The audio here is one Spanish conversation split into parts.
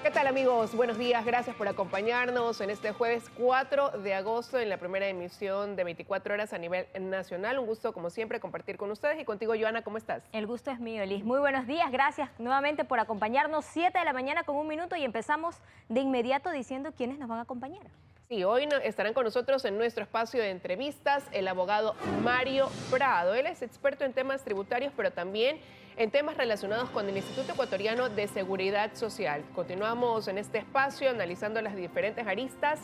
¿Qué tal, amigos? Buenos días, gracias por acompañarnos en este jueves 4 de agosto en la primera emisión de 24 horas a nivel nacional. Un gusto, como siempre, compartir con ustedes y contigo, Joana, ¿cómo estás? El gusto es mío, Liz. Muy buenos días, gracias nuevamente por acompañarnos. 7 de la mañana con 1 minuto y empezamos de inmediato diciendo quiénes nos van a acompañar. Sí, hoy estarán con nosotros en nuestro espacio de entrevistas el abogado Mario Prado. Él es experto en temas tributarios, pero también en temas relacionados con el Instituto Ecuatoriano de Seguridad Social. Continuamos en este espacio analizando las diferentes aristas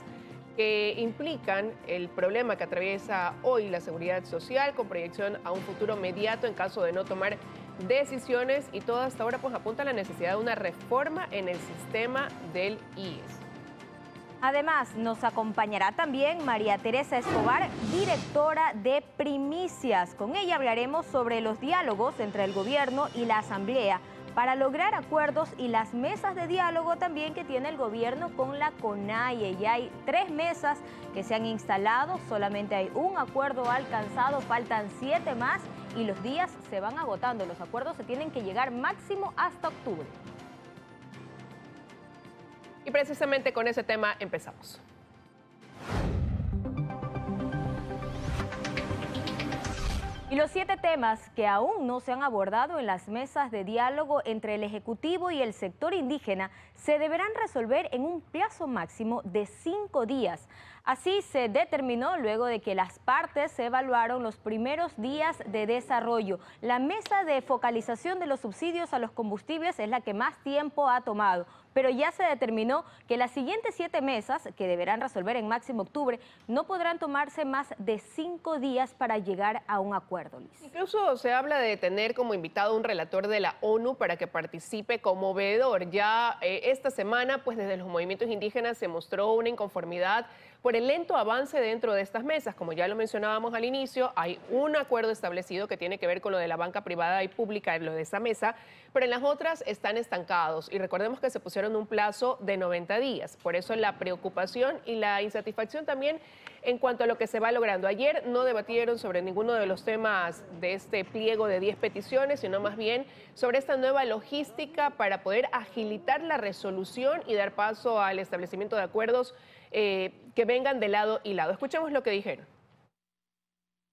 que implican el problema que atraviesa hoy la seguridad social, con proyección a un futuro inmediato en caso de no tomar decisiones, y todo hasta ahora pues apunta a la necesidad de una reforma en el sistema del IES. Además, nos acompañará también María Teresa Escobar, directora de Primicias. Con ella hablaremos sobre los diálogos entre el gobierno y la asamblea para lograr acuerdos y las mesas de diálogo también que tiene el gobierno con la CONAIE. Ya hay 3 mesas que se han instalado, solamente hay un acuerdo alcanzado, faltan 7 más y los días se van agotando. Los acuerdos se tienen que llegar máximo hasta octubre. Y precisamente con ese tema empezamos. Y los 7 temas que aún no se han abordado en las mesas de diálogo entre el Ejecutivo y el sector indígena se deberán resolver en un plazo máximo de 5 días. Así se determinó luego de que las partes se evaluaron los primeros días de desarrollo. La mesa de focalización de los subsidios a los combustibles es la que más tiempo ha tomado, pero ya se determinó que las siguientes 7 mesas, que deberán resolver en máximo octubre, no podrán tomarse más de 5 días para llegar a un acuerdo, Liz. Incluso se habla de tener como invitado a un relator de la ONU para que participe como veedor. Ya esta semana, pues desde los movimientos indígenas se mostró una inconformidad por el lento avance dentro de estas mesas. Como ya lo mencionábamos al inicio, hay un acuerdo establecido que tiene que ver con lo de la banca privada y pública, lo de esa mesa, pero en las otras están estancados. Y recordemos que se pusieron un plazo de 90 días. Por eso la preocupación y la insatisfacción también en cuanto a lo que se va logrando. Ayer no debatieron sobre ninguno de los temas de este pliego de 10 peticiones, sino más bien sobre esta nueva logística para poder agilitar la resolución y dar paso al establecimiento de acuerdos que vengan de lado y lado. Escuchemos lo que dijeron.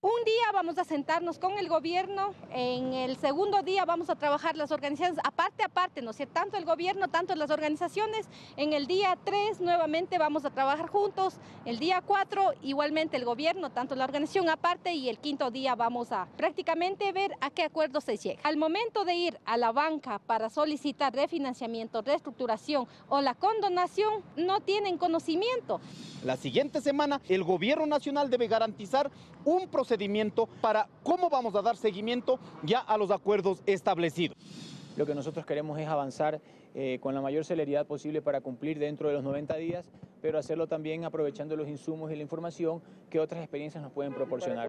Un día vamos a sentarnos con el gobierno, en el segundo día vamos a trabajar las organizaciones aparte, ¿no es cierto? Tanto el gobierno, tanto las organizaciones. En el día 3 nuevamente vamos a trabajar juntos, el día 4 igualmente el gobierno, tanto la organización aparte, y el 5.º día vamos a prácticamente ver a qué acuerdo se llega. Al momento de ir a la banca para solicitar refinanciamiento, reestructuración o la condonación, no tienen conocimiento. La siguiente semana el gobierno nacional debe garantizar un procedimiento para cómo vamos a dar seguimiento ya a los acuerdos establecidos. Lo que nosotros queremos es avanzar con la mayor celeridad posible para cumplir dentro de los 90 días, pero hacerlo también aprovechando los insumos y la información que otras experiencias nos pueden proporcionar.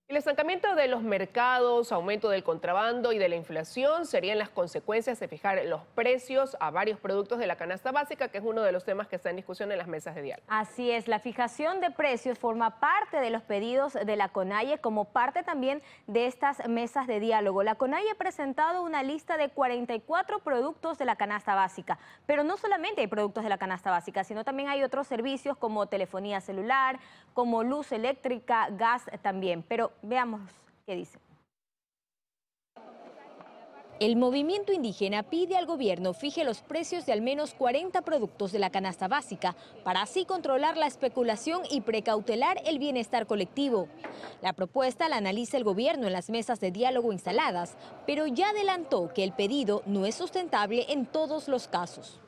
El estancamiento de los mercados, aumento del contrabando y de la inflación serían las consecuencias de fijar los precios a varios productos de la canasta básica, que es uno de los temas que está en discusión en las mesas de diálogo. Así es, la fijación de precios forma parte de los pedidos de la CONAIE como parte también de estas mesas de diálogo. La CONAIE ha presentado una lista de 44 productos de la canasta básica, pero no solamente hay productos de la canasta básica, sino también hay otros servicios como telefonía celular, como luz eléctrica, gas también. Pero veamos qué dice. El movimiento indígena pide al gobierno fije los precios de al menos 40 productos de la canasta básica para así controlar la especulación y precautelar el bienestar colectivo. La propuesta la analiza el gobierno en las mesas de diálogo instaladas, pero ya adelantó que el pedido no es sustentable en todos los casos.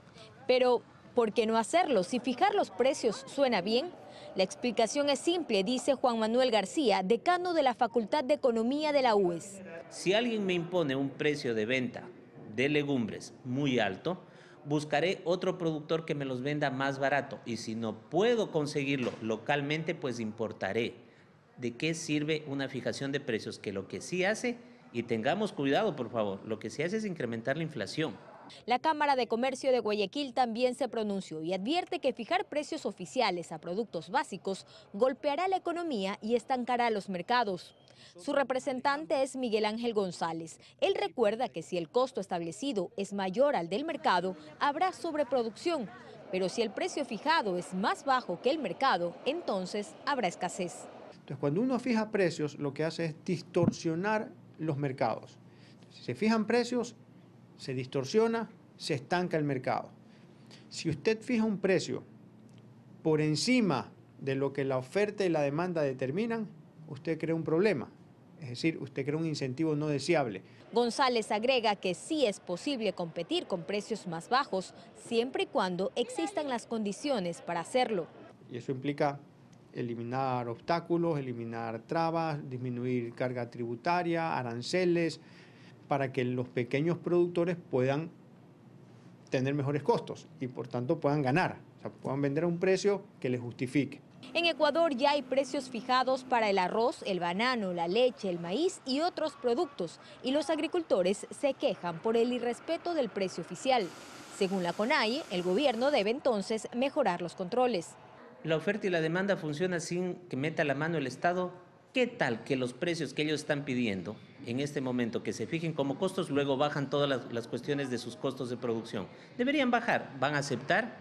Pero, ¿por qué no hacerlo si fijar los precios suena bien? La explicación es simple, dice Juan Manuel García, decano de la Facultad de Economía de la UES. Si alguien me impone un precio de venta de legumbres muy alto, buscaré otro productor que me los venda más barato. Y si no puedo conseguirlo localmente, pues importaré. ¿De qué sirve una fijación de precios? Que lo que sí hace, y tengamos cuidado por favor, lo que sí hace es incrementar la inflación. La Cámara de Comercio de Guayaquil también se pronunció y advierte que fijar precios oficiales a productos básicos golpeará la economía y estancará los mercados. Su representante es Miguel Ángel González. Él recuerda que si el costo establecido es mayor al del mercado, habrá sobreproducción. Pero si el precio fijado es más bajo que el mercado, entonces habrá escasez. Entonces, cuando uno fija precios, lo que hace es distorsionar los mercados. Si se fijan precios, se distorsiona, se estanca el mercado. Si usted fija un precio por encima de lo que la oferta y la demanda determinan, usted crea un problema. Es decir, usted crea un incentivo no deseable. González agrega que sí es posible competir con precios más bajos, siempre y cuando existan las condiciones para hacerlo. Y eso implica eliminar obstáculos, eliminar trabas, disminuir carga tributaria, aranceles, para que los pequeños productores puedan tener mejores costos y por tanto puedan ganar, o sea, puedan vender a un precio que les justifique. En Ecuador ya hay precios fijados para el arroz, el banano, la leche, el maíz y otros productos, y los agricultores se quejan por el irrespeto del precio oficial. Según la CONAIE, el gobierno debe entonces mejorar los controles. La oferta y la demanda funcionan sin que meta la mano el Estado. ¿Qué tal que los precios que ellos están pidiendo en este momento, que se fijen como costos, luego bajan todas las cuestiones de sus costos de producción? Deberían bajar. ¿Van a aceptar?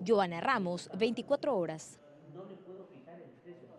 Joana Ramos, 24 horas.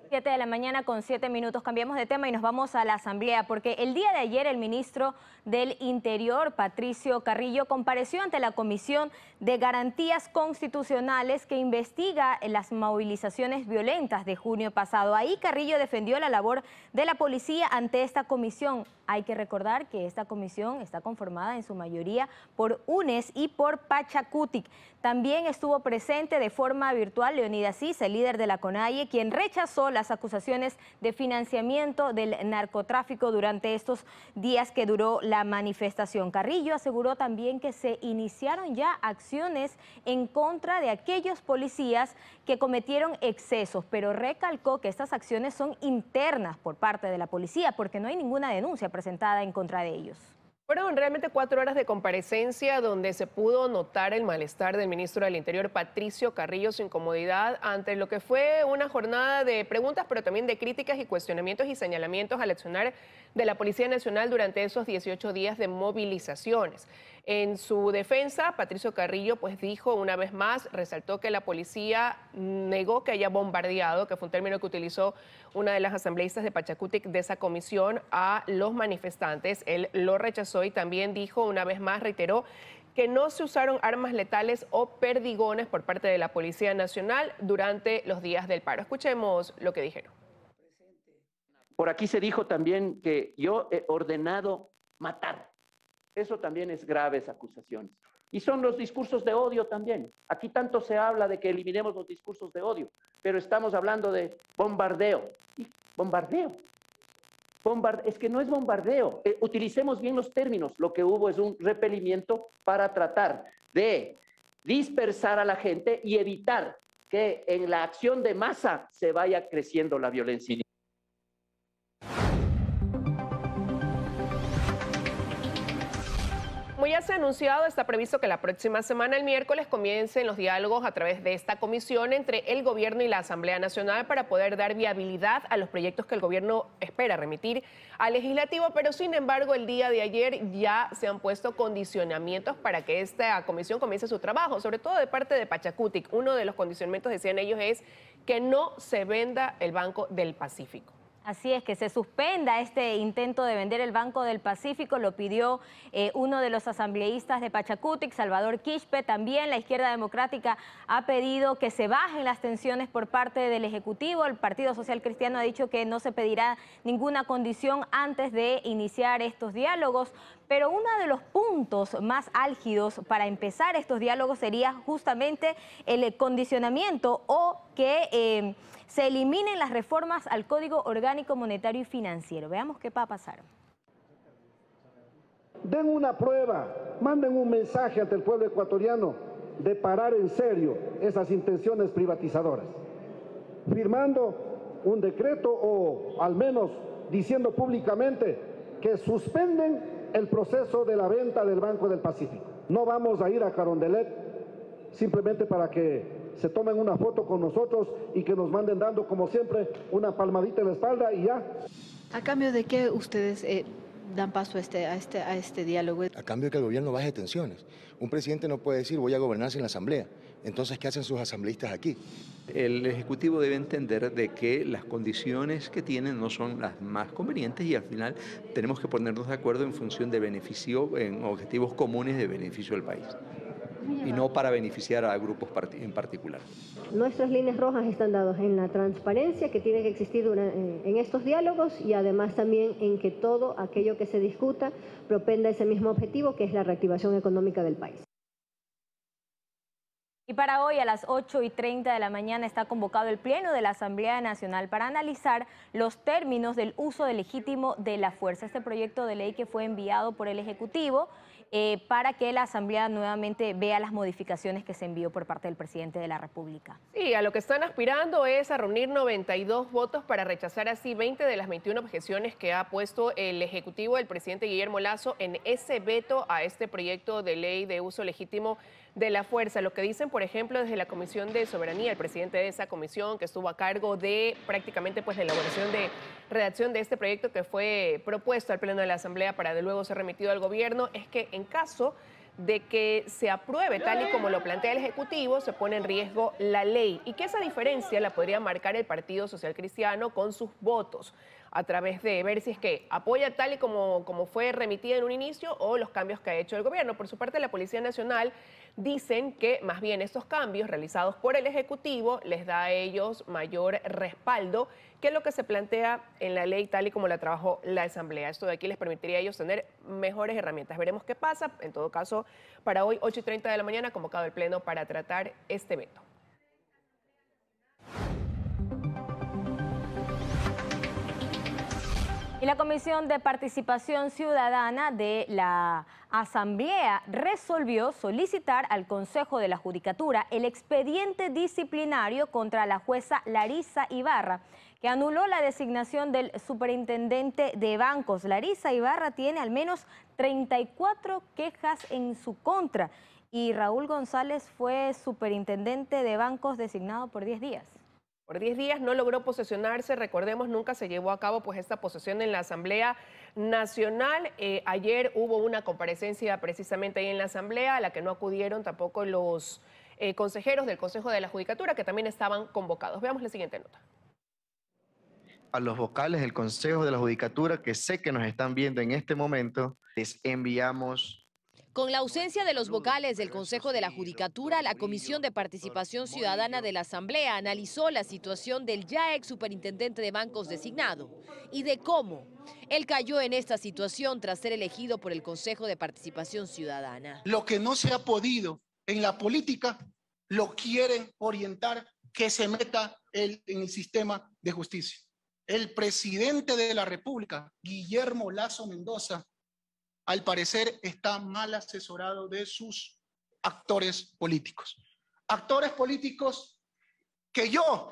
7 de la mañana con 7 minutos. Cambiamos de tema y nos vamos a la Asamblea, porque el día de ayer el ministro del Interior, Patricio Carrillo, compareció ante la Comisión de Garantías Constitucionales que investiga las movilizaciones violentas de junio pasado. Ahí Carrillo defendió la labor de la policía ante esta comisión. Hay que recordar que esta comisión está conformada en su mayoría por UNES y por Pachacutic. También estuvo presente de forma virtual Leonidas Cis, el líder de la CONAIE, quien rechazó las acusaciones de financiamiento del narcotráfico durante estos días que duró la manifestación. Carrillo aseguró también que se iniciaron ya acciones en contra de aquellos policías que cometieron excesos, pero recalcó que estas acciones son internas por parte de la policía porque no hay ninguna denuncia presentada en contra de ellos. Fueron realmente 4 horas de comparecencia donde se pudo notar el malestar del ministro del Interior, Patricio Carrillo, su incomodidad ante lo que fue una jornada de preguntas, pero también de críticas y cuestionamientos y señalamientos al accionar de la Policía Nacional durante esos 18 días de movilizaciones. En su defensa, Patricio Carrillo dijo una vez más, resaltó que la policía negó que haya bombardeado, que fue un término que utilizó una de las asambleístas de Pachacutic de esa comisión, a los manifestantes. Él lo rechazó y también dijo una vez más, reiteró, que no se usaron armas letales o perdigones por parte de la Policía Nacional durante los días del paro. Escuchemos lo que dijeron. Por aquí se dijo también que yo he ordenado matar. Eso también es graves acusaciones. Y son los discursos de odio también. Aquí tanto se habla de que eliminemos los discursos de odio, pero estamos hablando de bombardeo. ¿Y bombardeo? Es que no es bombardeo. Utilicemos bien los términos. Lo que hubo es un repelimiento para tratar de dispersar a la gente y evitar que en la acción de masa se vaya creciendo la violencia. Como ya se ha anunciado, está previsto que la próxima semana, el miércoles, comiencen los diálogos a través de esta comisión entre el gobierno y la Asamblea Nacional para poder dar viabilidad a los proyectos que el gobierno espera remitir al legislativo, pero sin embargo el día de ayer ya se han puesto condicionamientos para que esta comisión comience su trabajo, sobre todo de parte de Pachacutic. Uno de los condicionamientos, decían ellos, es que no se venda el Banco del Pacífico. Así es, que se suspenda este intento de vender el Banco del Pacífico, lo pidió uno de los asambleístas de Pachacutic, Salvador Quispe. También la Izquierda Democrática ha pedido que se bajen las tensiones por parte del Ejecutivo. El Partido Social Cristiano ha dicho que no se pedirá ninguna condición antes de iniciar estos diálogos. Pero uno de los puntos más álgidos para empezar estos diálogos sería justamente el condicionamiento o que se eliminen las reformas al Código Orgánico Monetario y Financiero. Veamos qué va a pasar. Den una prueba, manden un mensaje ante el pueblo ecuatoriano de parar en serio esas intenciones privatizadoras, firmando un decreto o al menos diciendo públicamente que suspenden el proceso de la venta del Banco del Pacífico. No vamos a ir a Carondelet simplemente para que se tomen una foto con nosotros y que nos manden dando, como siempre, una palmadita en la espalda y ya. ¿A cambio de qué ustedes dan paso a este diálogo? A cambio de que el gobierno baje tensiones. Un presidente no puede decir voy a gobernar sin la asamblea. Entonces, ¿qué hacen sus asambleístas aquí? El Ejecutivo debe entender de que las condiciones que tienen no son las más convenientes y al final tenemos que ponernos de acuerdo en función de beneficio, en objetivos comunes de beneficio del país y no para beneficiar a grupos en particular. Nuestras líneas rojas están dadas en la transparencia que tiene que existir en estos diálogos y además también en que todo aquello que se discuta propenda ese mismo objetivo que es la reactivación económica del país. Y para hoy a las 8:30 de la mañana está convocado el Pleno de la Asamblea Nacional para analizar los términos del uso legítimo de la fuerza. Este proyecto de ley que fue enviado por el Ejecutivo para que la Asamblea nuevamente vea las modificaciones que se envió por parte del presidente de la República. Sí, a lo que están aspirando es a reunir 92 votos para rechazar así 20 de las 21 objeciones que ha puesto el Ejecutivo del presidente Guillermo Lasso en ese veto a este proyecto de ley de uso legítimo de la fuerza. Lo que dicen, por ejemplo, desde la Comisión de Soberanía, el presidente de esa comisión que estuvo a cargo de prácticamente pues la elaboración de redacción de este proyecto que fue propuesto al Pleno de la Asamblea para de luego ser remitido al gobierno, es que en caso de que se apruebe tal y como lo plantea el Ejecutivo, se pone en riesgo la ley y que esa diferencia la podría marcar el Partido Social Cristiano con sus votos a través de ver si es que apoya tal y como fue remitida en un inicio o los cambios que ha hecho el gobierno. Por su parte, la Policía Nacional dicen que más bien estos cambios realizados por el Ejecutivo les da a ellos mayor respaldo que lo que se plantea en la ley tal y como la trabajó la Asamblea. Esto de aquí les permitiría a ellos tener mejores herramientas. Veremos qué pasa. En todo caso, para hoy, 8:30 de la mañana, convocado el Pleno para tratar este veto. Y la Comisión de Participación Ciudadana de la Asamblea resolvió solicitar al Consejo de la Judicatura el expediente disciplinario contra la jueza Larisa Ibarra, que anuló la designación del superintendente de bancos. Larisa Ibarra tiene al menos 34 quejas en su contra y Raúl González fue superintendente de bancos designado por 10 días. Por 10 días no logró posesionarse, recordemos, nunca se llevó a cabo pues esta posesión en la Asamblea Nacional. Ayer hubo una comparecencia precisamente ahí en la Asamblea, a la que no acudieron tampoco los consejeros del Consejo de la Judicatura, que también estaban convocados. Veamos la siguiente nota. A los vocales del Consejo de la Judicatura, que sé que nos están viendo en este momento, les enviamos... Con la ausencia de los vocales del Consejo de la Judicatura, la Comisión de Participación Ciudadana de la Asamblea analizó la situación del ya ex superintendente de bancos designado y de cómo él cayó en esta situación tras ser elegido por el Consejo de Participación Ciudadana. Lo que no se ha podido en la política, lo quieren orientar que se meta en el sistema de justicia. El presidente de la República, Guillermo Lasso Mendoza, al parecer está mal asesorado de sus actores políticos. Actores políticos que yo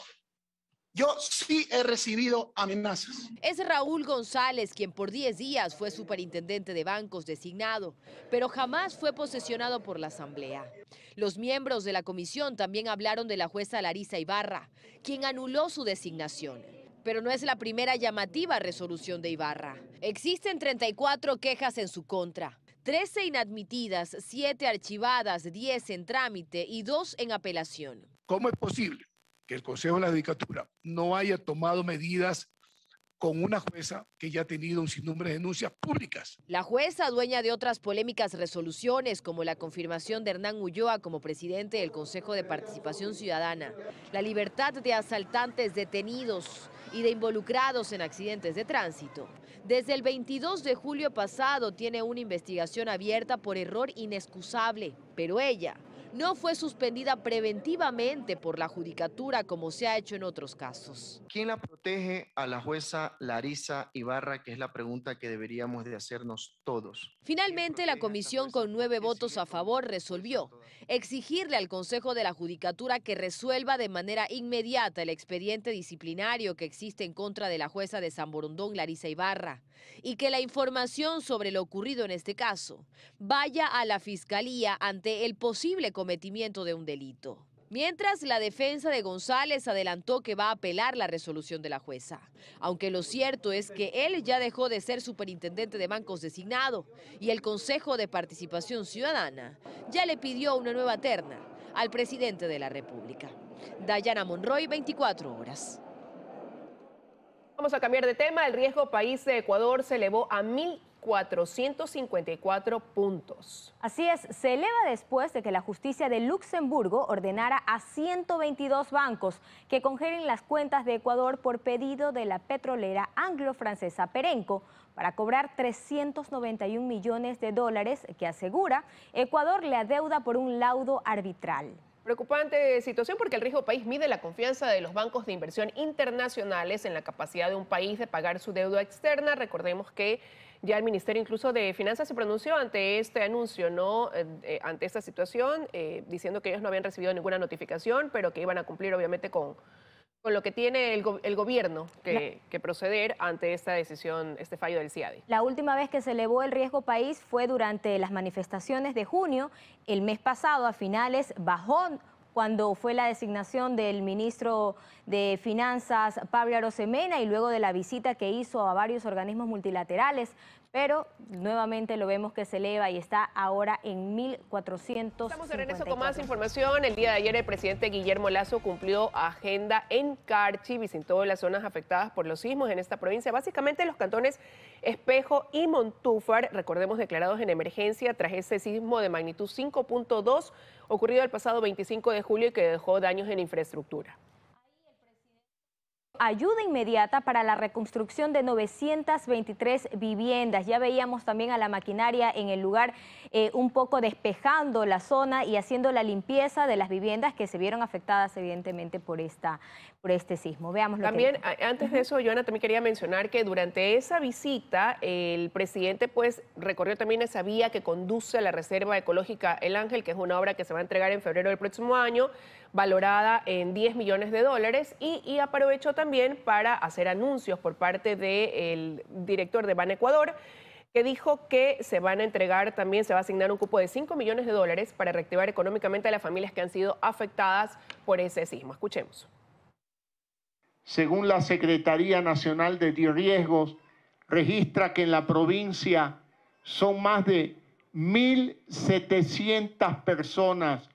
sí he recibido amenazas. Es Raúl González quien por 10 días fue superintendente de bancos designado, pero jamás fue posesionado por la Asamblea. Los miembros de la comisión también hablaron de la jueza Larisa Ibarra, quien anuló su designación. Pero no es la primera llamativa resolución de Ibarra. Existen 34 quejas en su contra, 13 inadmitidas, 7 archivadas, 10 en trámite y 2 en apelación. ¿Cómo es posible que el Consejo de la Judicatura no haya tomado medidas con una jueza que ya ha tenido un sinnúmero de denuncias públicas? La jueza, dueña de otras polémicas resoluciones, como la confirmación de Hernán Ulloa como presidente del Consejo de Participación Ciudadana, la libertad de asaltantes detenidos y de involucrados en accidentes de tránsito. Desde el 22 de julio pasado tiene una investigación abierta por error inexcusable, pero ella no fue suspendida preventivamente por la Judicatura como se ha hecho en otros casos. ¿Quién la protege a la jueza Larisa Ibarra? Que es la pregunta que deberíamos de hacernos todos. Finalmente, la comisión con 9 votos a favor resolvió exigirle al Consejo de la Judicatura que resuelva de manera inmediata el expediente disciplinario que existe en contra de la jueza de San Borondón, Larisa Ibarra, y que la información sobre lo ocurrido en este caso vaya a la Fiscalía ante el posible cometimiento de un delito. Mientras, la defensa de González adelantó que va a apelar la resolución de la jueza. Aunque lo cierto es que él ya dejó de ser superintendente de bancos designado y el Consejo de Participación Ciudadana ya le pidió una nueva terna al presidente de la República. Dayana Monroy, 24 horas. Vamos a cambiar de tema. El riesgo país de Ecuador se elevó a 1.454 puntos. Así es, se eleva después de que la justicia de Luxemburgo ordenara a 122 bancos que congelen las cuentas de Ecuador por pedido de la petrolera anglo-francesa Perenco para cobrar 391 millones de dólares que asegura Ecuador le adeuda por un laudo arbitral. Preocupante situación porque el riesgo país mide la confianza de los bancos de inversión internacionales en la capacidad de un país de pagar su deuda externa. Recordemos que ya el Ministerio incluso de Finanzas se pronunció ante este anuncio, ¿no? Ante esta situación, diciendo que ellos no habían recibido ninguna notificación, pero que iban a cumplir obviamente con lo que tiene el gobierno que proceder ante esta decisión, este fallo del CIADI. La última vez que se elevó el riesgo país fue durante las manifestaciones de junio. El mes pasado, a finales, bajó cuando fue la designación del ministro de Finanzas, Pablo Arosemena, y luego de la visita que hizo a varios organismos multilaterales. Pero nuevamente lo vemos que se eleva y está ahora en 1.454. Estamos de regreso con más información. El día de ayer el presidente Guillermo Lasso cumplió agenda en Carchi, visitó las zonas afectadas por los sismos en esta provincia, básicamente los cantones Espejo y Montúfar, recordemos declarados en emergencia tras ese sismo de magnitud 5.2 ocurrido el pasado 25 de julio y que dejó daños en infraestructura. Ayuda inmediata para la reconstrucción de 923 viviendas. Ya veíamos también a la maquinaria en el lugar un poco despejando la zona y haciendo la limpieza de las viviendas que se vieron afectadas evidentemente por este sismo. Veamos lo también, que... antes de eso, Joana, también quería mencionar que durante esa visita el presidente pues recorrió también esa vía que conduce a la Reserva Ecológica El Ángel, que es una obra que se va a entregar en febrero del próximo año, valorada en 10 millones de dólares, y aprovechó también para hacer anuncios por parte del director de Banecuador, que dijo que se van a entregar también, se va a asignar un cupo de 5 millones de dólares para reactivar económicamente a las familias que han sido afectadas por ese sismo. Escuchemos. Según la Secretaría Nacional de Riesgos, registra que en la provincia son más de 1.700 personas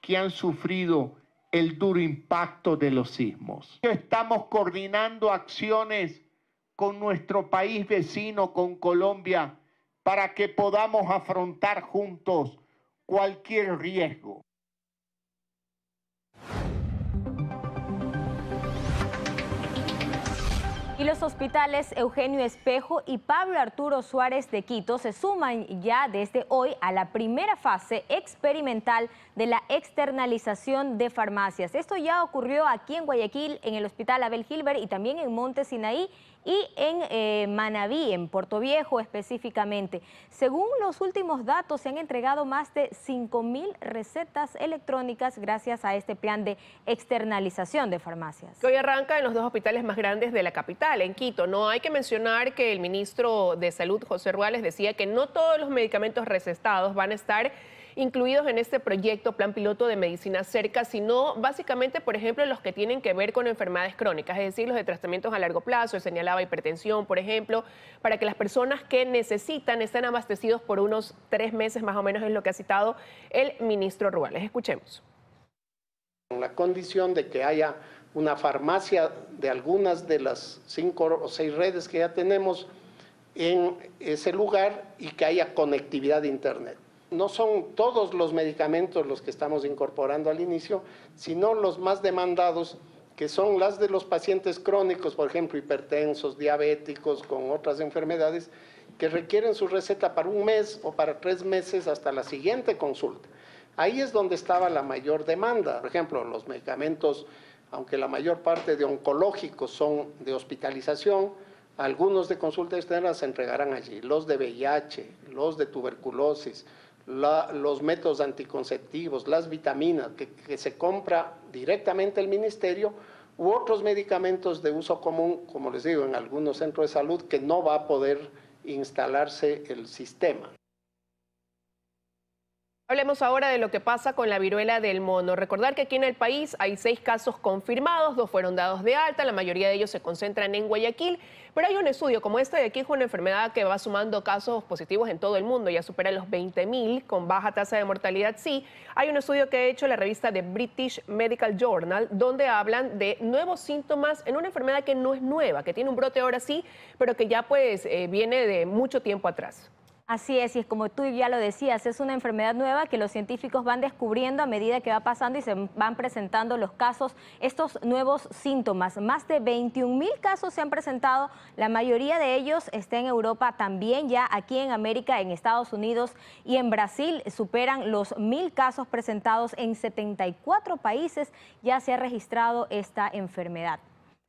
que han sufrido el duro impacto de los sismos. Estamos coordinando acciones con nuestro país vecino, con Colombia, para que podamos afrontar juntos cualquier riesgo. Y los hospitales Eugenio Espejo y Pablo Arturo Suárez de Quito se suman ya desde hoy a la primera fase experimental de la externalización de farmacias. Esto ya ocurrió aquí en Guayaquil, en el Hospital Abel Gilbert, y también en Monte Sinaí y en Manabí, en Puerto Viejo específicamente. Según los últimos datos, se han entregado más de 5.000 recetas electrónicas gracias a este plan de externalización de farmacias. Que hoy arranca en los dos hospitales más grandes de la capital, en Quito. No hay que mencionar que el ministro de Salud, José Ruales, decía que no todos los medicamentos recetados van a estar incluidos en este proyecto Plan Piloto de Medicina Cerca, sino básicamente, por ejemplo, los que tienen que ver con enfermedades crónicas, es decir, los de tratamientos a largo plazo, señalaba hipertensión, por ejemplo, para que las personas que necesitan estén abastecidos por unos 3 meses más o menos, es lo que ha citado el ministro Ruales. Escuchemos. Con la condición de que haya una farmacia de algunas de las 5 o 6 redes que ya tenemos en ese lugar y que haya conectividad de internet. No son todos los medicamentos los que estamos incorporando al inicio, sino los más demandados, que son las de los pacientes crónicos, por ejemplo, hipertensos, diabéticos, con otras enfermedades, que requieren su receta para 1 mes o para 3 meses hasta la siguiente consulta. Ahí es donde estaba la mayor demanda. Por ejemplo, los medicamentos, aunque la mayor parte de oncológicos son de hospitalización, algunos de consulta externa se entregarán allí. Los de VIH, los de tuberculosis, los métodos anticonceptivos, las vitaminas que se compra directamente el ministerio, u otros medicamentos de uso común, como les digo, en algunos centros de salud que no va a poder instalarse el sistema. Hablemos ahora de lo que pasa con la viruela del mono. Recordar que aquí en el país hay 6 casos confirmados, 2 fueron dados de alta, la mayoría de ellos se concentran en Guayaquil, pero hay un estudio como este de aquí, es una enfermedad que va sumando casos positivos en todo el mundo, ya supera los 20.000 con baja tasa de mortalidad. Sí, hay un estudio que ha hecho la revista The British Medical Journal, donde hablan de nuevos síntomas en una enfermedad que no es nueva, que tiene un brote ahora sí, pero que ya pues viene de mucho tiempo atrás. Así es, y es como tú ya lo decías, es una enfermedad nueva que los científicos van descubriendo a medida que va pasando y se van presentando los casos, estos nuevos síntomas. Más de 21.000 casos se han presentado, la mayoría de ellos está en Europa, también ya aquí en América, en Estados Unidos y en Brasil superan los 1.000 casos presentados. En 74 países ya se ha registrado esta enfermedad.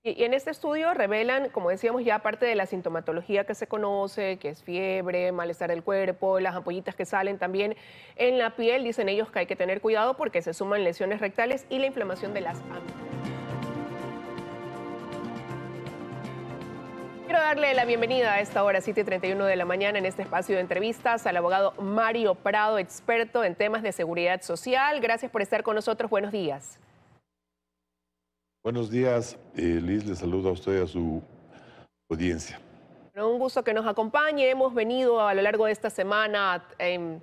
Y en este estudio revelan, como decíamos ya, parte de la sintomatología que se conoce, que es fiebre, malestar del cuerpo, las ampollitas que salen también en la piel. Dicen ellos que hay que tener cuidado porque se suman lesiones rectales y la inflamación de las amígdalas. Quiero darle la bienvenida a esta hora, 7:31 de la mañana, en este espacio de entrevistas al abogado Mario Prado, experto en temas de seguridad social. Gracias por estar con nosotros. Buenos días. Buenos días, Liz, le saludo a usted y a su audiencia. Bueno, un gusto que nos acompañe. Hemos venido a lo largo de esta semana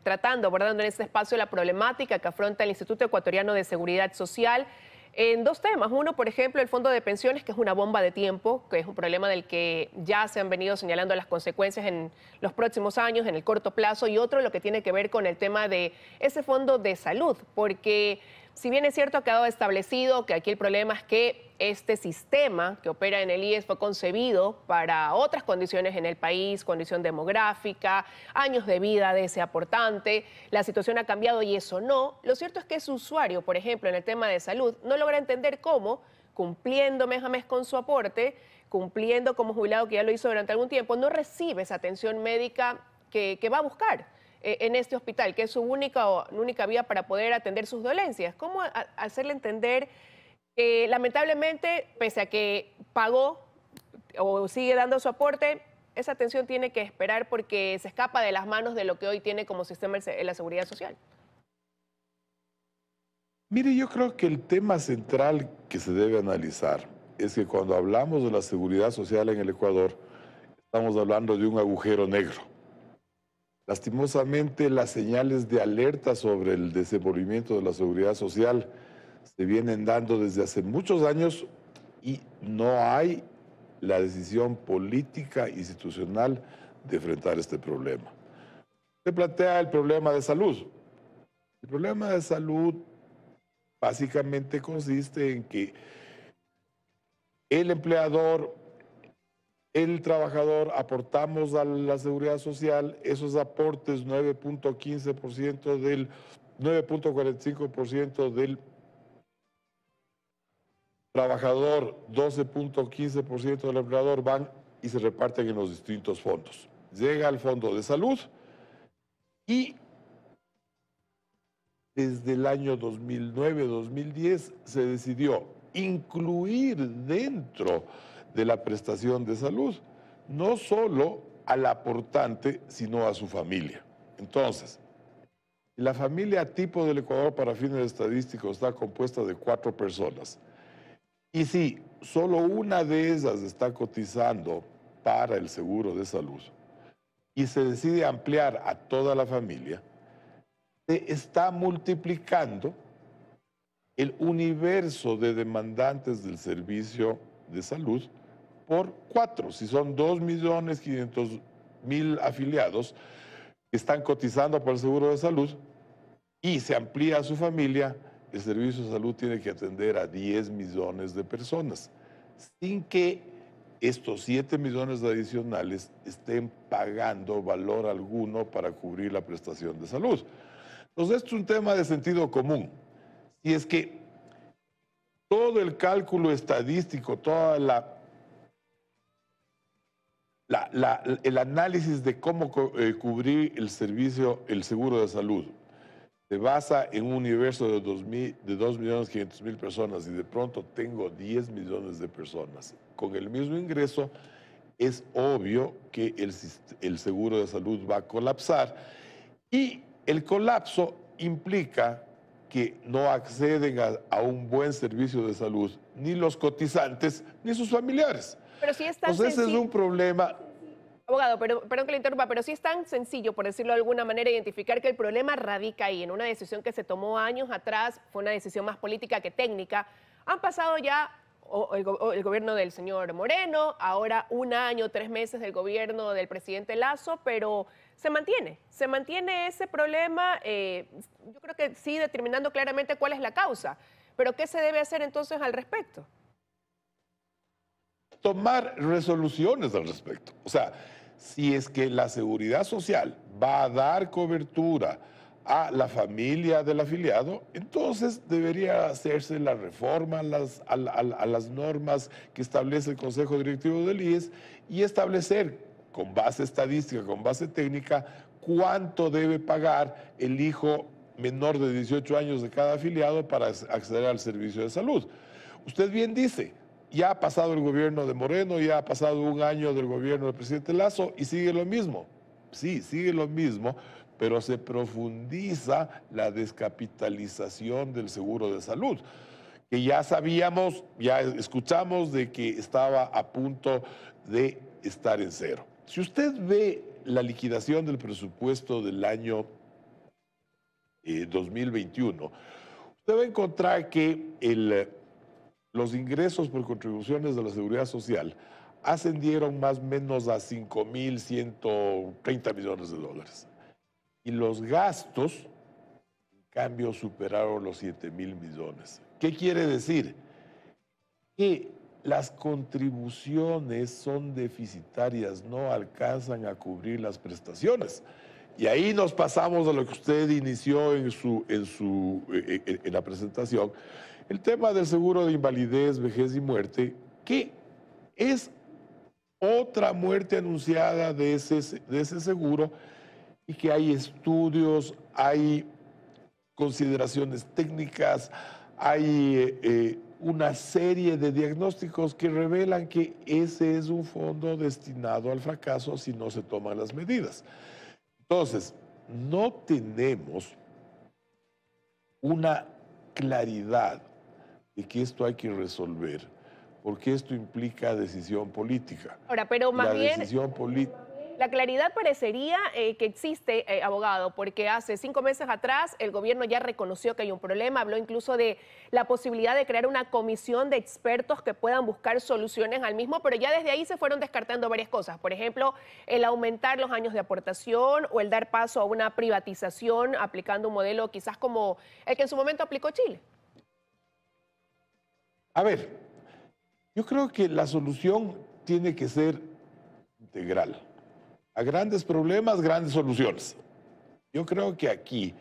tratando, abordando en este espacio la problemática que afronta el Instituto Ecuatoriano de Seguridad Social en 2 temas. Uno, por ejemplo, el fondo de pensiones, que es una bomba de tiempo, que es un problema del que ya se han venido señalando las consecuencias en los próximos años, en el corto plazo. Y otro, lo que tiene que ver con el tema de ese fondo de salud, porque si bien es cierto, ha quedado establecido que aquí el problema es que este sistema que opera en el IES fue concebido para otras condiciones en el país, condición demográfica, años de vida de ese aportante, la situación ha cambiado y eso no. Lo cierto es que ese usuario, por ejemplo, en el tema de salud, no logra entender cómo, cumpliendo mes a mes con su aporte, cumpliendo como jubilado que ya lo hizo durante algún tiempo, no recibe esa atención médica que va a buscar en este hospital, que es su única vía para poder atender sus dolencias. ¿Cómo hacerle entender que lamentablemente, pese a que pagó o sigue dando su aporte, esa atención tiene que esperar porque se escapa de las manos de lo que hoy tiene como sistema en la seguridad social? Mire, yo creo que el tema central que se debe analizar es que cuando hablamos de la seguridad social en el Ecuador, estamos hablando de un agujero negro. Lastimosamente, las señales de alerta sobre el desenvolvimiento de la seguridad social se vienen dando desde hace muchos años y no hay la decisión política institucional de enfrentar este problema. Se plantea el problema de salud. El problema de salud básicamente consiste en que el empleador, el trabajador, aportamos a la seguridad social, esos aportes 9.15% del 9.45% del trabajador, 12.15% del empleador van y se reparten en los distintos fondos. Llega al fondo de salud y desde el año 2009-2010 se decidió incluir dentro de la prestación de salud, no solo al aportante, sino a su familia. Entonces, la familia tipo del Ecuador para fines estadísticos está compuesta de 4 personas. Y si solo una de esas está cotizando para el seguro de salud y se decide ampliar a toda la familia, se está multiplicando el universo de demandantes del servicio de salud por 4. Si son 2.500.000 afiliados que están cotizando por el seguro de salud y se amplía a su familia, el servicio de salud tiene que atender a 10 millones de personas, sin que estos 7 millones adicionales estén pagando valor alguno para cubrir la prestación de salud. Entonces, esto es un tema de sentido común. Si es que todo el cálculo estadístico, toda el análisis de cómo cubrir el seguro de salud, se basa en un universo de 2.500.000 personas y de pronto tengo 10 millones de personas con el mismo ingreso, es obvio que el seguro de salud va a colapsar y el colapso implica que no acceden a un buen servicio de salud ni los cotizantes ni sus familiares. Pero sí es tan Entonces ese es un problema. Abogado, perdón que le interrumpa, pero sí es tan sencillo, por decirlo de alguna manera, identificar que el problema radica ahí, en una decisión que se tomó años atrás, fue una decisión más política que técnica. Han pasado ya el gobierno del señor Moreno, ahora 1 año, 3 meses del gobierno del presidente Lasso, pero se mantiene ese problema, yo creo que sí, determinando claramente cuál es la causa. Pero ¿qué se debe hacer entonces al respecto? Tomar resoluciones al respecto. O sea, si es que la seguridad social va a dar cobertura a la familia del afiliado, entonces debería hacerse la reforma a las normas que establece el Consejo Directivo del IES y establecer con base estadística, con base técnica, cuánto debe pagar el hijo menor de 18 años de cada afiliado para acceder al servicio de salud. Usted bien dice, ya ha pasado el gobierno de Moreno, ya ha pasado 1 año del gobierno del presidente Lasso y sigue lo mismo. Sí, sigue lo mismo, pero se profundiza la descapitalización del seguro de salud, que ya sabíamos, ya escuchamos de que estaba a punto de estar en cero. Si usted ve la liquidación del presupuesto del año 2021, usted va a encontrar que los ingresos por contribuciones de la Seguridad Social ascendieron más o menos a 5.130 millones de dólares. Y los gastos, en cambio, superaron los 7.000 millones. ¿Qué quiere decir? Que las contribuciones son deficitarias, no alcanzan a cubrir las prestaciones. Y ahí nos pasamos a lo que usted inició en la presentación, el tema del seguro de invalidez, vejez y muerte, que es otra muerte anunciada de ese seguro y que hay estudios, hay consideraciones técnicas, hay una serie de diagnósticos que revelan que ese es un fondo destinado al fracaso si no se toman las medidas. Entonces, no tenemos una claridad de que esto hay que resolver, porque esto implica decisión política. Ahora, pero más bien, la claridad parecería que existe, abogado, porque hace 5 meses atrás el gobierno ya reconoció que hay un problema, habló incluso de la posibilidad de crear una comisión de expertos que puedan buscar soluciones al mismo, pero ya desde ahí se fueron descartando varias cosas. Por ejemplo, el aumentar los años de aportación o el dar paso a una privatización aplicando un modelo quizás como el que en su momento aplicó Chile. A ver, yo creo que la solución tiene que ser integral. A grandes problemas, grandes soluciones. Yo creo que aquí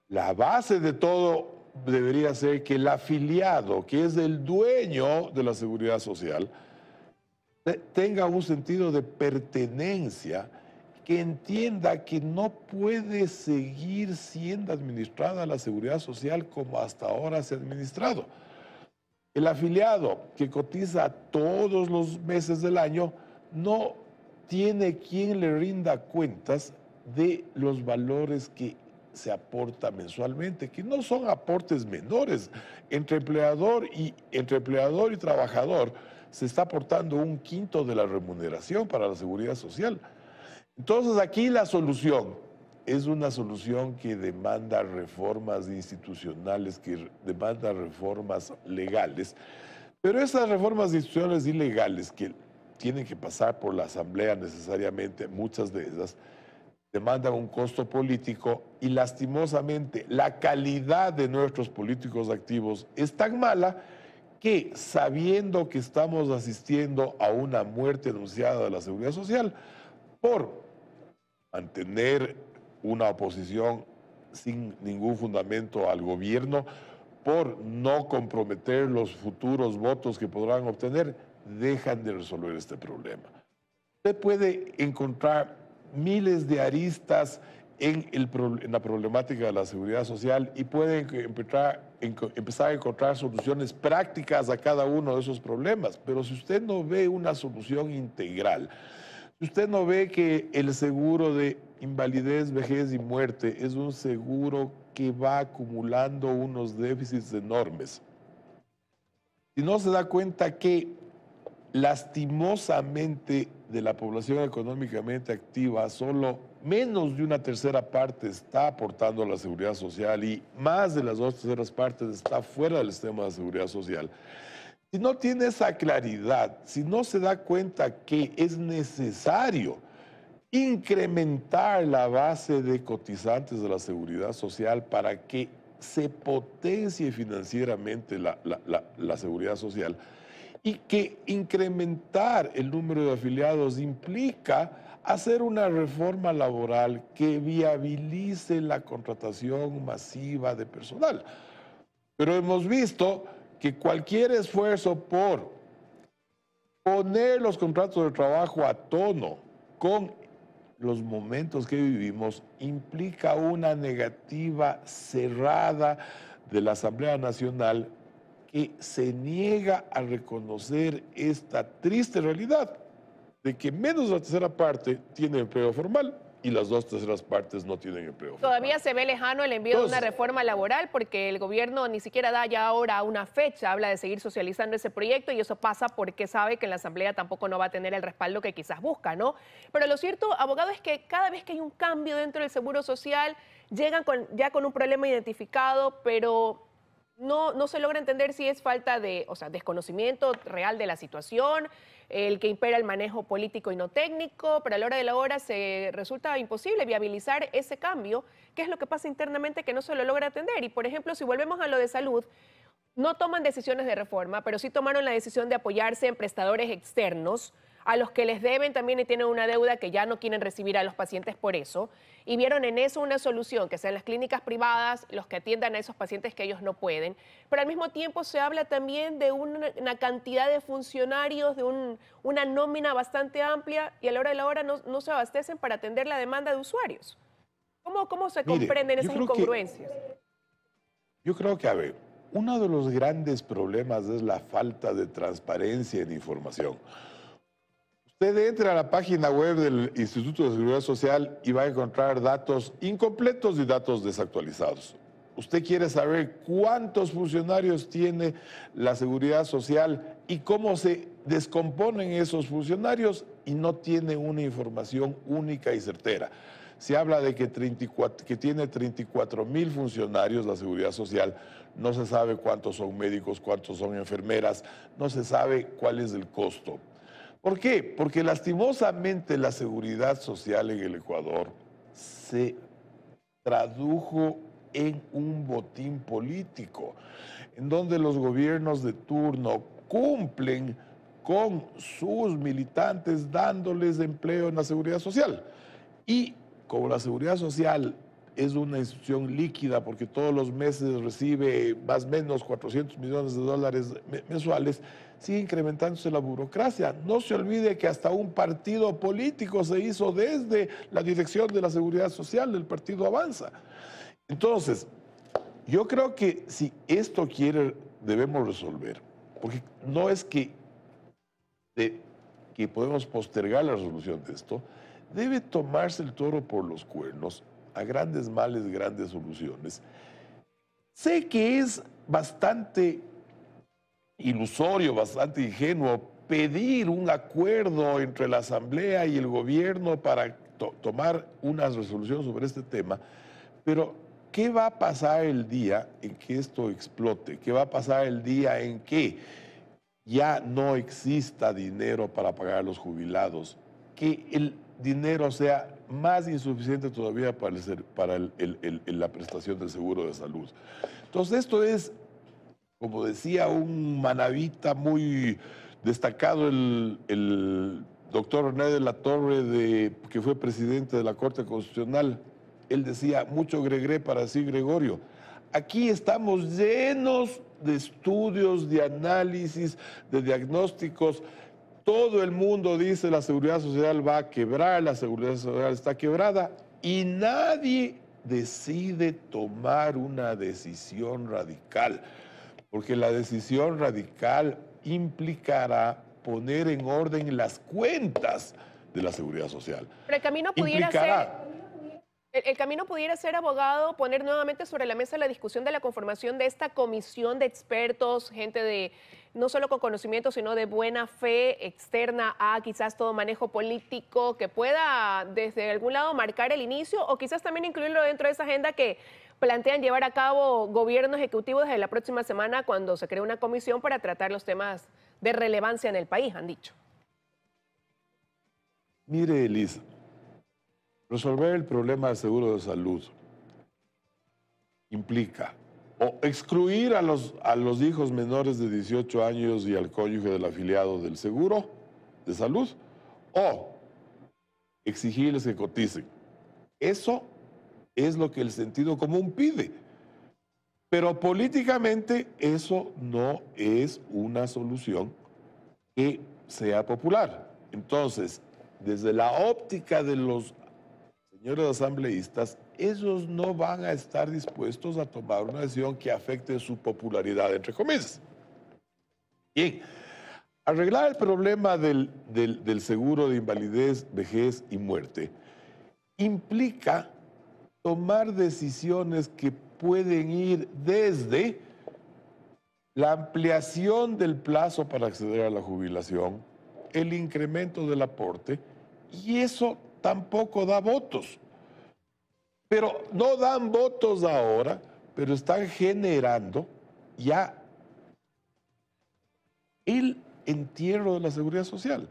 la base de todo debería ser que el afiliado, que es el dueño de la seguridad social, tenga un sentido de pertenencia, que entienda que no puede seguir siendo administrada la seguridad social como hasta ahora se ha administrado. El afiliado que cotiza todos los meses del año no tiene quien le rinda cuentas de los valores que se aporta mensualmente, que no son aportes menores. Entre empleador y trabajador se está aportando 1/5 de la remuneración para la seguridad social. Entonces aquí la solución es una solución que demanda reformas institucionales, que demanda reformas legales, pero esas reformas institucionales y legales que tienen que pasar por la Asamblea necesariamente, muchas de ellas, demandan un costo político y lastimosamente la calidad de nuestros políticos activos es tan mala que, sabiendo que estamos asistiendo a una muerte anunciada de la seguridad social, por mantener una oposición sin ningún fundamento al gobierno, por no comprometer los futuros votos que podrán obtener, dejan de resolver este problema. Usted puede encontrar miles de aristas en la problemática de la seguridad social y puede empezar a encontrar soluciones prácticas a cada uno de esos problemas, pero si usted no ve una solución integral, si usted no ve que el seguro de invalidez, vejez y muerte es un seguro que va acumulando unos déficits enormes. Si no se da cuenta que lastimosamente de la población económicamente activa, solo menos de una tercera parte está aportando a la seguridad social y más de las 2/3 partes está fuera del sistema de seguridad social. Si no tiene esa claridad, si no se da cuenta que es necesario incrementar la base de cotizantes de la seguridad social para que se potencie financieramente la seguridad social, y que incrementar el número de afiliados implica hacer una reforma laboral que viabilice la contratación masiva de personal. Pero hemos visto que cualquier esfuerzo por poner los contratos de trabajo a tono con los momentos que vivimos implica una negativa cerrada de la Asamblea Nacional que se niega a reconocer esta triste realidad de que menos de la tercera parte tiene empleo formal y las 2/3 partes no tienen empleo formal. Todavía se ve lejano el envío de una reforma laboral porque el gobierno ni siquiera da ya ahora una fecha, habla de seguir socializando ese proyecto y eso pasa porque sabe que en la Asamblea tampoco no va a tener el respaldo que quizás busca, ¿no? Pero lo cierto, abogado, es que cada vez que hay un cambio dentro del Seguro Social, llegan ya con un problema identificado, pero no se logra entender si es falta de, desconocimiento real de la situación, el que impera el manejo político y no técnico, pero a la hora de la hora se resulta imposible viabilizar ese cambio. ¿Qué es lo que pasa internamente que no se lo logra atender? Y, por ejemplo, si volvemos a lo de salud, no toman decisiones de reforma, pero sí tomaron la decisión de apoyarse en prestadores externos, a los que les deben también y tienen una deuda que ya no quieren recibir a los pacientes por eso, y vieron en eso una solución, que sean las clínicas privadas los que atiendan a esos pacientes que ellos no pueden. Pero al mismo tiempo se habla también de una cantidad de funcionarios, de una nómina bastante amplia, y a la hora de la hora no se abastecen para atender la demanda de usuarios. ¿Cómo se comprenden esas incongruencias? Yo creo que, a ver, uno de los grandes problemas es la falta de transparencia en información. Usted entra a la página web del Instituto de Seguridad Social y va a encontrar datos incompletos y datos desactualizados. Usted quiere saber cuántos funcionarios tiene la Seguridad Social y cómo se descomponen esos funcionarios y no tiene una información única y certera. Se habla de que tiene 34,000 funcionarios la Seguridad Social, no se sabe cuántos son médicos, cuántos son enfermeras, no se sabe cuál es el costo. ¿Por qué? Porque lastimosamente la seguridad social en el Ecuador se tradujo en un botín político, en donde los gobiernos de turno cumplen con sus militantes dándoles empleo en la seguridad social. Y como la seguridad social es una institución líquida porque todos los meses recibe más o menos $400 millones mensuales, sigue incrementándose la burocracia. No se olvide que hasta un partido político se hizo desde la dirección de la seguridad social del partido Avanza. Entonces, yo creo que si esto debemos resolver, porque no es que podemos postergar la resolución de esto, debe tomarse el toro por los cuernos, a grandes males, grandes soluciones. Sé que es bastante ilusorio, bastante ingenuo pedir un acuerdo entre la Asamblea y el gobierno para tomar una resolución sobre este tema, pero ¿qué va a pasar el día en que esto explote? ¿Qué va a pasar el día en que ya no exista dinero para pagar a los jubilados? Que el dinero sea más insuficiente todavía para la prestación del seguro de salud. Entonces esto es, como decía un manavita muy destacado, el doctor René de la Torre, que fue presidente de la Corte Constitucional, él decía, mucho gregré para decir Gregorio. Aquí estamos llenos de estudios, de análisis, de diagnósticos. Todo el mundo dice la seguridad social va a quebrar, la seguridad social está quebrada y nadie decide tomar una decisión radical, porque la decisión radical implicará poner en orden las cuentas de la seguridad social. Pero el camino pudiera ser, El camino pudiera ser, abogado, poner nuevamente sobre la mesa la discusión de la conformación de esta comisión de expertos, gente de no solo con conocimiento, sino de buena fe externa a quizás todo manejo político que pueda desde algún lado marcar el inicio o quizás también incluirlo dentro de esa agenda que plantean llevar a cabo gobierno ejecutivo desde la próxima semana cuando se cree una comisión para tratar los temas de relevancia en el país, han dicho. Mire, Elisa, resolver el problema del seguro de salud implica o excluir a los hijos menores de 18 años y al cónyuge del afiliado del seguro de salud o exigirles que coticen. Eso es lo que el sentido común pide. Pero políticamente eso no es una solución que sea popular. Entonces, desde la óptica de los señores asambleístas, ellos no van a estar dispuestos a tomar una decisión que afecte su popularidad, entre comillas. Bien, arreglar el problema del seguro de invalidez, vejez y muerte implica tomar decisiones que pueden ir desde la ampliación del plazo para acceder a la jubilación, el incremento del aporte, y eso tampoco da votos. Pero no dan votos ahora, pero están generando ya el entierro de la seguridad social.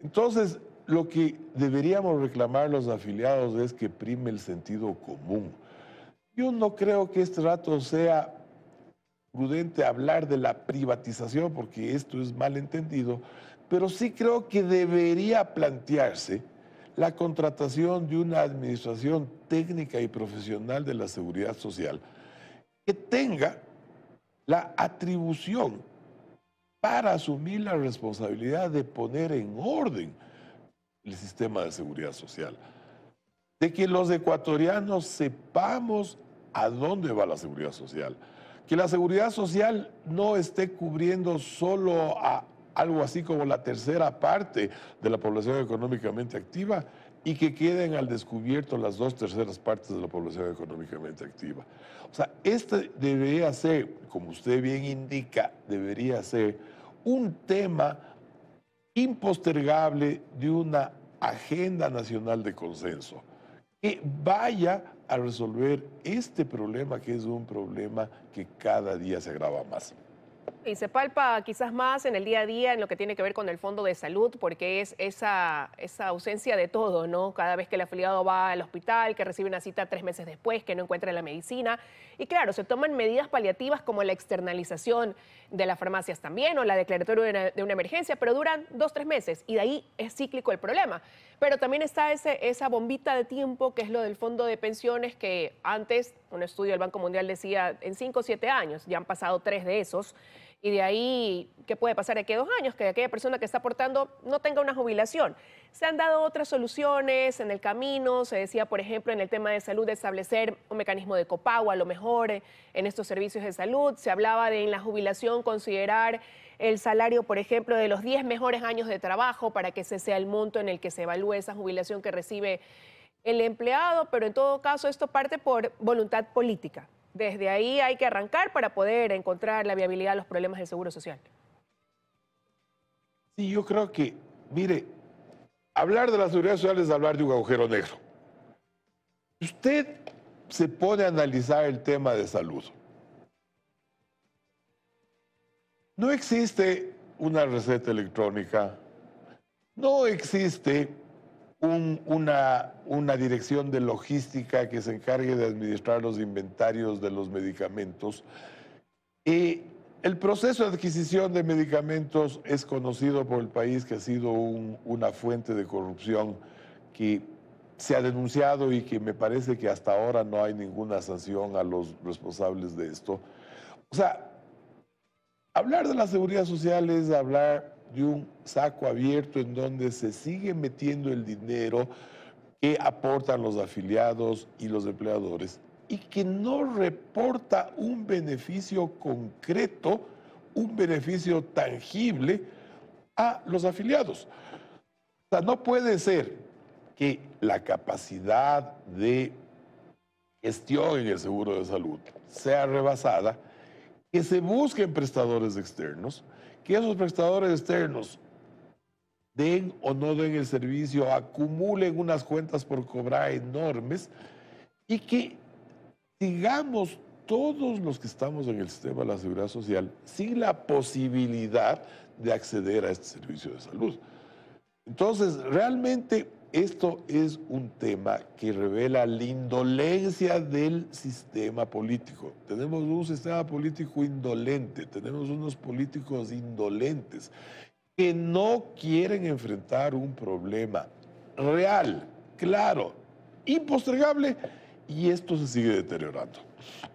Entonces, lo que deberíamos reclamar los afiliados es que prime el sentido común. Yo no creo que este rato sea prudente hablar de la privatización, porque esto es mal entendido, pero sí creo que debería plantearse la contratación de una administración técnica y profesional de la seguridad social que tenga la atribución para asumir la responsabilidad de poner en orden el sistema de seguridad social, de que los ecuatorianos sepamos a dónde va la seguridad social, que la seguridad social no esté cubriendo solo a algo así como la tercera parte de la población económicamente activa y que queden al descubierto las 2/3 partes de la población económicamente activa. O sea, este debería ser, como usted bien indica, debería ser un tema impostergable de una agenda nacional de consenso que vaya a resolver este problema, que es un problema que cada día se agrava más. Y se palpa quizás más en el día a día en lo que tiene que ver con el Fondo de Salud, porque es esa ausencia de todo, ¿no? Cada vez que el afiliado va al hospital, que recibe una cita 3 meses después, que no encuentra la medicina. Y claro, se toman medidas paliativas como la externalización de las farmacias también o la declaratoria de una emergencia, pero duran 2-3 meses y de ahí es cíclico el problema. Pero también está esa bombita de tiempo que es lo del fondo de pensiones, que antes un estudio del Banco Mundial decía en 5 o 7 años, ya han pasado 3 de esos. Y de ahí, ¿qué puede pasar de aquí a 2 años? Que aquella persona que está aportando no tenga una jubilación. Se han dado otras soluciones en el camino. Se decía, por ejemplo, en el tema de salud, de establecer un mecanismo de copago, a lo mejor en estos servicios de salud. Se hablaba de en la jubilación considerar el salario, por ejemplo, de los 10 mejores años de trabajo para que ese sea el monto en el que se evalúe esa jubilación que recibe el empleado. Pero en todo caso, esto parte por voluntad política. Desde ahí hay que arrancar para poder encontrar la viabilidad de los problemas del seguro social. Sí, yo creo que, mire, hablar de la seguridad social es hablar de un agujero negro. Usted se pone a analizar el tema de salud. No existe una receta electrónica, no existe una dirección de logística que se encargue de administrar los inventarios de los medicamentos. El proceso de adquisición de medicamentos es conocido por el país que ha sido una fuente de corrupción que se ha denunciado y que me parece que hasta ahora no hay ninguna sanción a los responsables de esto. O sea, hablar de la seguridad social es hablar de un saco abierto en donde se sigue metiendo el dinero que aportan los afiliados y los empleadores y que no reporta un beneficio concreto, un beneficio tangible a los afiliados. O sea, no puede ser que la capacidad de gestión en el seguro de salud sea rebasada, que se busquen prestadores externos, que esos prestadores externos den o no den el servicio, acumulen unas cuentas por cobrar enormes y que sigamos todos los que estamos en el sistema de la seguridad social sin la posibilidad de acceder a este servicio de salud. Entonces, realmente esto es un tema que revela la indolencia del sistema político. Tenemos un sistema político indolente, tenemos unos políticos indolentes que no quieren enfrentar un problema real, claro, impostergable, y esto se sigue deteriorando.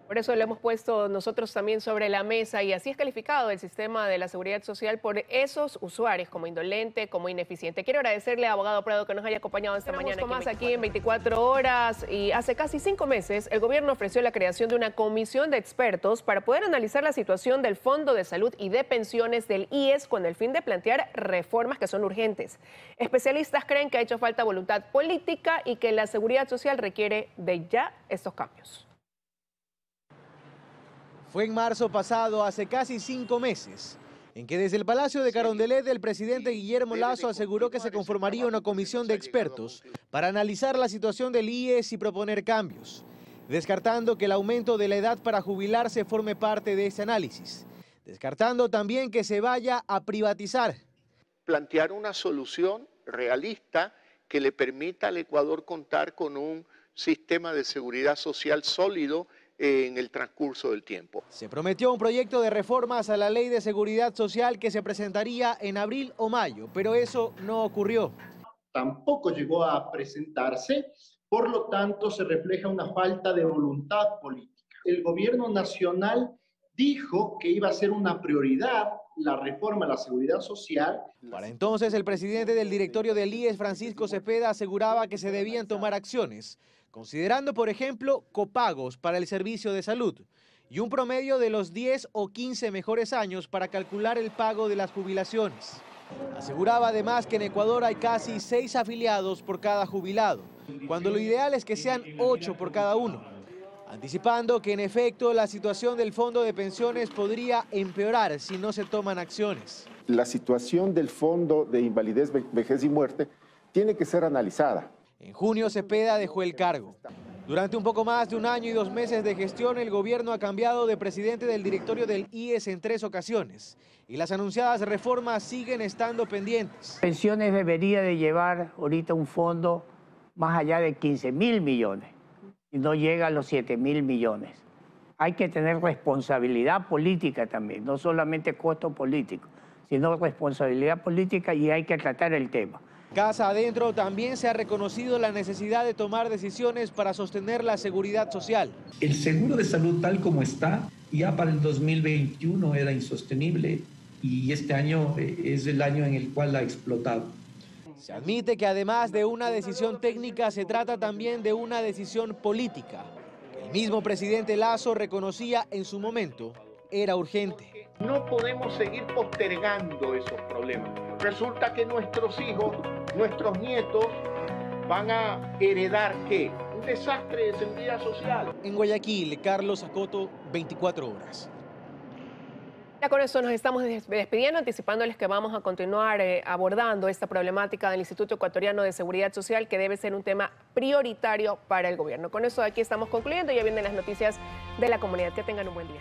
Por eso lo hemos puesto nosotros también sobre la mesa y así es calificado el sistema de la seguridad social por esos usuarios como indolente, como ineficiente. Quiero agradecerle a abogado Prado que nos haya acompañado esta mañana aquí en 24 horas y hace casi 5 meses el gobierno ofreció la creación de una comisión de expertos para poder analizar la situación del Fondo de Salud y de Pensiones del IES con el fin de plantear reformas que son urgentes. Especialistas creen que ha hecho falta voluntad política y que la seguridad social requiere de ya estos cambios. Fue en marzo pasado, hace casi 5 meses, en que desde el Palacio de Carondelet el presidente Guillermo Lasso aseguró que se conformaría una comisión de expertos para analizar la situación del IES y proponer cambios, descartando que el aumento de la edad para jubilarse forme parte de ese análisis, descartando también que se vaya a privatizar. Plantear una solución realista que le permita al Ecuador contar con un sistema de seguridad social sólido en el transcurso del tiempo. Se prometió un proyecto de reformas a la Ley de Seguridad Social que se presentaría en abril o mayo, pero eso no ocurrió. Tampoco llegó a presentarse, por lo tanto se refleja una falta de voluntad política. El gobierno nacional dijo que iba a ser una prioridad la reforma a la seguridad social. Para entonces el presidente del directorio del IES, Francisco Cepeda, aseguraba que se debían tomar acciones, considerando, por ejemplo, copagos para el servicio de salud y un promedio de los 10 o 15 mejores años para calcular el pago de las jubilaciones. Aseguraba además que en Ecuador hay casi 6 afiliados por cada jubilado, cuando lo ideal es que sean 8 por cada uno, anticipando que en efecto la situación del Fondo de Pensiones podría empeorar si no se toman acciones. La situación del Fondo de Invalidez, Vejez y Muerte tiene que ser analizada. En junio Cepeda dejó el cargo. Durante un poco más de 1 año y 2 meses de gestión, el gobierno ha cambiado de presidente del directorio del IES en 3 ocasiones y las anunciadas reformas siguen estando pendientes. Pensiones debería de llevar ahorita un fondo más allá de 15.000 millones y no llega a los 7.000 millones. Hay que tener responsabilidad política también, no solamente costo político, sino responsabilidad política y hay que tratar el tema. Casa adentro también se ha reconocido la necesidad de tomar decisiones para sostener la seguridad social. El seguro de salud tal como está, ya para el 2021 era insostenible y este año es el año en el cual la ha explotado. Se admite que además de una decisión técnica se trata también de una decisión política. El mismo presidente Lasso reconocía en su momento era urgente. No podemos seguir postergando esos problemas. Resulta que nuestros hijos, nuestros nietos van a heredar ¿qué? Un desastre de seguridad social. En Guayaquil, Carlos Acoto, 24 horas. Ya con esto nos estamos despidiendo, anticipándoles que vamos a continuar abordando esta problemática del Instituto Ecuatoriano de Seguridad Social, que debe ser un tema prioritario para el gobierno. Con eso aquí estamos concluyendo, ya vienen las noticias de la comunidad. Que tengan un buen día.